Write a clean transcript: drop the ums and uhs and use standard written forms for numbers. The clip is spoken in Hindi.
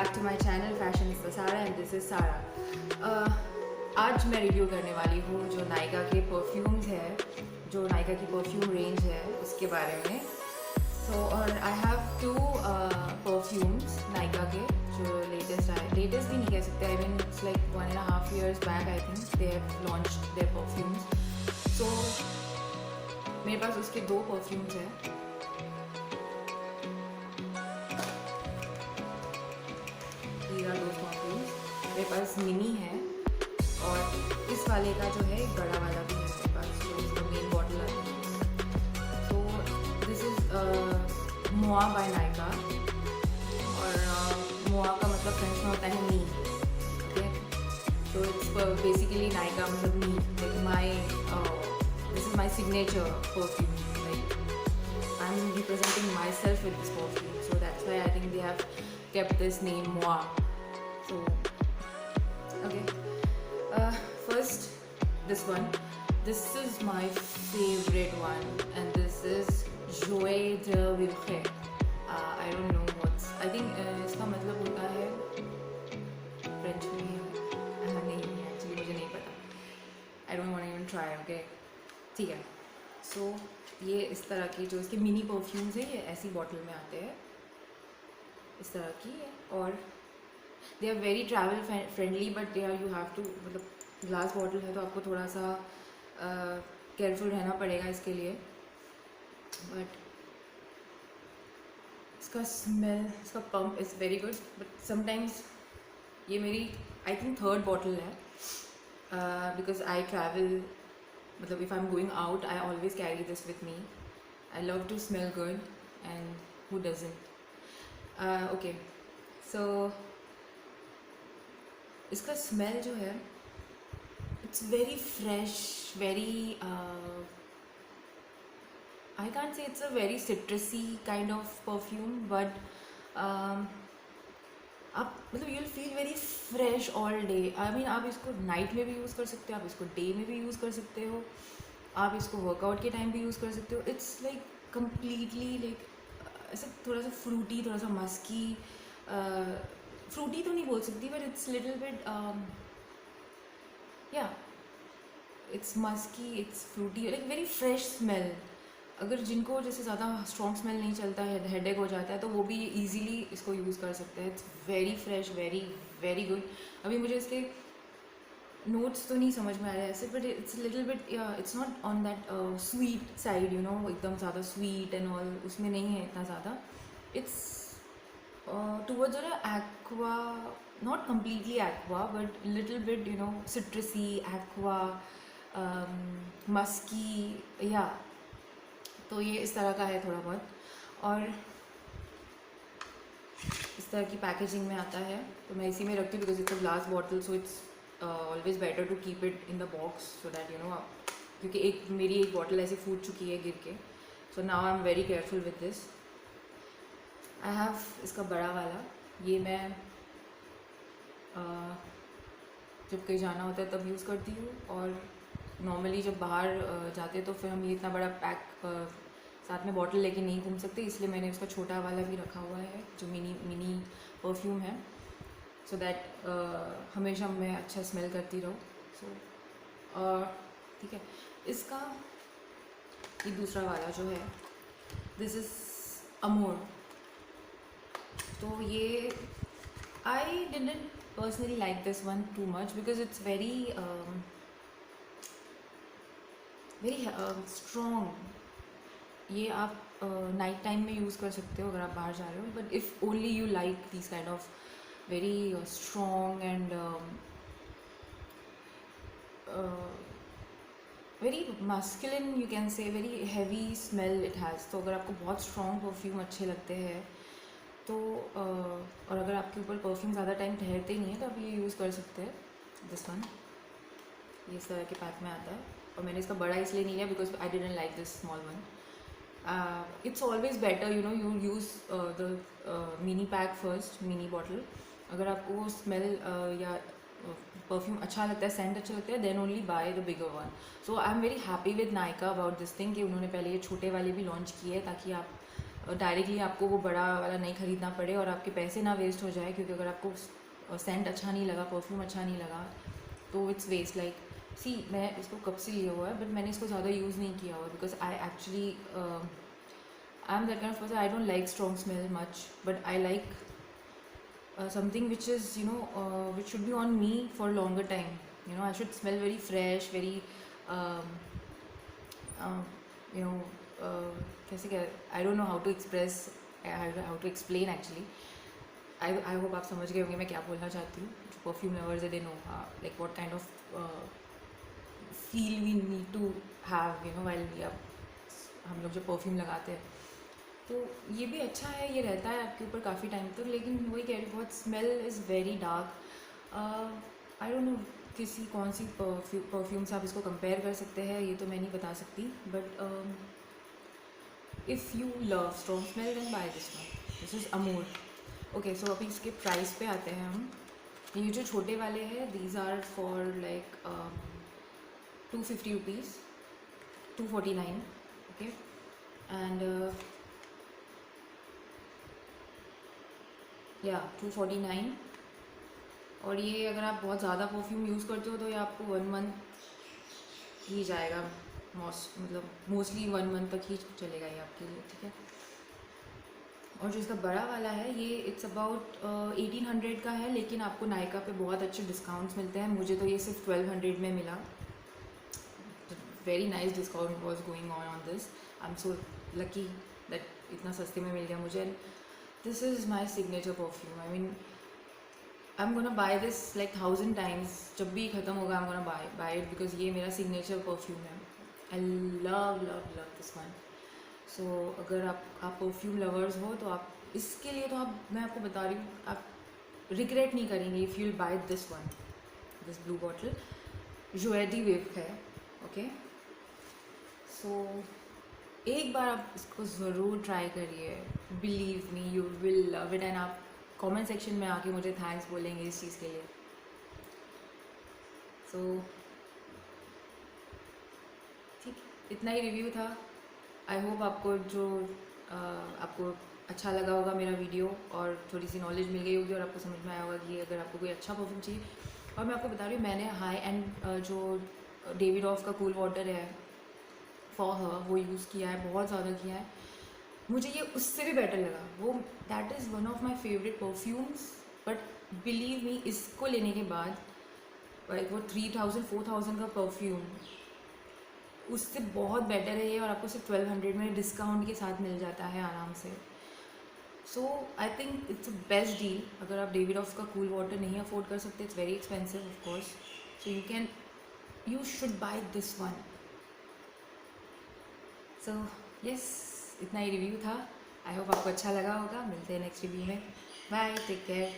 back to my channel Fashionista Sara and this is Sara. आज मैं रिव्यू करने वाली हूँ जो नायका के परफ्यूम्स है, जो नायका की परफ्यूम रेंज है उसके बारे में. और I have two perfumes Nykaa के जो लेटेस्ट आए. लेटेस्ट भी नहीं कह सकते, I mean it's like 1.5 years back I think they have launched their perfumes. So मेरे पास उसके 2 परफ्यूम्स हैं. मेरे पास मिनी है और इस वाले का जो है बड़ा वाला भी है मेरे पास, जो इसका मेन बॉटल आता है. तो this is Moi by Nykaa. और मोआ का मतलब फ्रेंच में होता है मी. ओके, तो इट्स बेसिकली नायका मतलब me, like my this is my signature perfume. Like I am representing myself with this perfume, so that's why I think they have kept this name Moa. So okay, first this one, this is my favorite one and this is Joie de Vivre. I don't know what's, I think इसका मतलब होता है फ्रेंच में. नहीं एक्चुअली मुझे नहीं पता. I don't want to even try. Okay, ठीक है. So ये इस तरह की जो इसके मिनी परफ्यूम्स है ये ऐसी बॉटल में आते हैं इस तरह की है. और they are very travel friendly but they are, you have to, मतलब ग्लास बॉटल है तो आपको थोड़ा सा केयरफुल रहना पड़ेगा इसके लिए. बट इसका स्मेल, इसका pump is very good. But sometimes ये मेरी आई थिंक 3rd बॉटल है बिकॉज आई ट्रैवल, मतलब if I am going out I always carry this with me. I love to smell good and who doesn't. Okay, so इसका स्मेल जो है it's very fresh, very I can't say it's a very citrusy kind of perfume. But आप मतलब you will feel very fresh all day. I mean आप इसको नाइट में भी यूज़ कर सकते हो, आप इसको डे में भी यूज़ कर सकते हो, आप इसको वर्कआउट के टाइम भी यूज़ कर सकते हो. इट्स लाइक कम्प्लीटली लाइक ऐसा थोड़ा सा फ्रूटी, थोड़ा सा मस्की. फ्रूटी तो नहीं बोल सकती but it's little bit yeah it's musky, it's fruity, like very fresh smell. अगर जिनको जैसे ज़्यादा स्ट्रॉन्ग स्मेल नहीं चलता है, हेडेक हो जाता है, तो वो भी इजीली इसको यूज़ कर सकते हैं. It's very fresh, very very good. अभी मुझे इसके नोट्स तो नहीं समझ में आ रहा है ऐसे, but it's little bit, it's not on that sweet side, you know, एकदम ज़्यादा स्वीट एंड ऑल उसमें नहीं है इतना ज़्यादा. It's towards aqua, not completely aqua but little bit, you know, citrusy, aqua, musky, yeah. तो ये इस तरह का है थोड़ा बहुत. और इस तरह की पैकेजिंग में आता है तो मैं इसी में रखती हूँ because it's a glass bottle. So it's always better to keep it in the box so that you know, क्योंकि मेरी एक बॉटल ऐसे फूट चुकी है गिर के. So now I am very careful with this. I have इसका बड़ा वाला. ये मैं जब कहीं जाना होता है तब यूज़ करती हूँ, और नॉर्मली जब बाहर जाते हैं तो फिर हम ये इतना बड़ा पैक साथ में बॉटल लेके नहीं घूम सकते, इसलिए मैंने उसका छोटा वाला भी रखा हुआ है जो मिनी परफ्यूम है, सो दैट हमेशा मैं अच्छा स्मेल करती रहूँ. सो ठीक है. इसका ये दूसरा वाला जो है दिस इज़ अमोर. तो ये I didn't personally like this one too much because it's very very strong. ये आप नाइट टाइम में यूज़ कर सकते हो अगर आप बाहर जा रहे हो, but if only you like this kind of very strong and very masculine, you can say, very heavy smell it has. तो अगर आपको बहुत स्ट्रॉन्ग परफ्यूम अच्छे लगते हैं तो और अगर आपके ऊपर परफ्यूम ज़्यादा टाइम ठहरते नहीं है तो आप ये यूज़ कर सकते हैं. दिस वन, ये इस तरह के पैक में आता है. और मैंने इसका बड़ा इसलिए नहीं लिया because I didn't like this small one. It's always better, you know, you use the mini pack first, mini bottle. अगर आपको वो स्मेल या परफ्यूम अच्छा लगता है, सेंट अच्छा लगता है, then only buy the bigger one. So I am very happy with Nykaa about this thing कि उन्होंने पहले ये छोटे वाले भी लॉन्च किए ताकि आप डायरेक्टली आपको वो बड़ा वाला नहीं ख़रीदना पड़े और आपके पैसे ना वेस्ट हो जाए, क्योंकि अगर आपको सेंट अच्छा नहीं लगा, परफ्यूम अच्छा नहीं लगा, तो इट्स वेस्ट। लाइक सी, मैं इसको कब से लिया हुआ है, बट मैंने इसको ज़्यादा यूज़ नहीं किया हुआ, because I actually I am that kind of person, I don't like strong smell much, but I like something which is, which should be on me for longer time. I should smell very fresh, very um, you know कैसे क्या, I don't know how to express, how to explain actually. I hope आप समझ गए होंगे मैं क्या बोलना चाहती हूँ. जो परफ्यूम लवर्स है, they know like what kind of feel we need to have, while we are, हम लोग जो परफ्यूम लगाते हैं. तो ये भी अच्छा है, ये रहता है आपके ऊपर काफ़ी टाइम तक, लेकिन वही कह रही, बहुत smell is very dark. I don't know किसी कौन सी परफ्यूम से आप इसको कंपेयर कर सकते हैं, ये तो मैं नहीं बता सकती, but if you love strong smell then buy this one. This is Amul. Okay, so अभी इसके प्राइस पे आते हैं हम. ये जो छोटे वाले हैं, these are for like 250 rupees, 249. Okay, and yeah 249. और ये अगर आप बहुत ज़्यादा परफ्यूम यूज़ करते हो तो ये आपको 1 मंथ ही जाएगा, मतलब मोस्टली 1 मंथ तक ही चलेगा ये आपके लिए, ठीक है. और जो इसका बड़ा वाला है, ये इट्स अबाउट 1800 का है, लेकिन आपको नायका पे बहुत अच्छे डिस्काउंट्स मिलते हैं. मुझे तो ये सिर्फ 1200 में मिला. Very nice discount was going on this. I am so lucky that इतना सस्ते में मिल गया मुझे. This is my signature perfume. I mean, I'm gonna buy this like 1000 times. जब भी ख़त्म होगा I'm gonna buy it because ये मेरा signature perfume है. I love this one. So अगर आप perfume lovers हो तो आप इसके लिए तो मैं आपको बता रही हूँ, आप regret नहीं करेंगे if you'll buy this one, this blue bottle. Joie de Vivre है, okay? So एक बार आप इसको ज़रूर ट्राई करिए. Believe me, you will love it. And आप कमेंट सेक्शन में आके मुझे थैंक्स बोलेंगे इस चीज़ के लिए. सो ठीक, इतना ही रिव्यू था. आई होप आपको आपको अच्छा लगा होगा मेरा वीडियो, और थोड़ी सी नॉलेज मिल गई होगी, और आपको समझ में आया होगा कि अगर आपको कोई अच्छा परफ्यूम चाहिए. और मैं आपको बता रही हूँ, मैंने हाई एंड जो डेविडॉफ का कूल वाटर है फॉर हर, वो यूज़ किया है, बहुत ज़्यादा किया है. मुझे ये उससे भी बेटर लगा. वो that is one of my favourite perfumes. But believe me, इसको लेने के बाद वो 3000-4000 का परफ्यूम उससे बहुत बेटर है ये, और आपको सिर्फ 1200 में डिस्काउंट के साथ मिल जाता है आराम से. So I think it's a best deal. अगर आप डेविडॉफ का कूल वाटर नहीं अफोर्ड कर सकते, it's very expensive of course, so you should buy this one. So yes, इतना ही रिव्यू था. आई होप आपको अच्छा लगा होगा. मिलते हैं नेक्स्ट रिव्यू में. Bye, take care.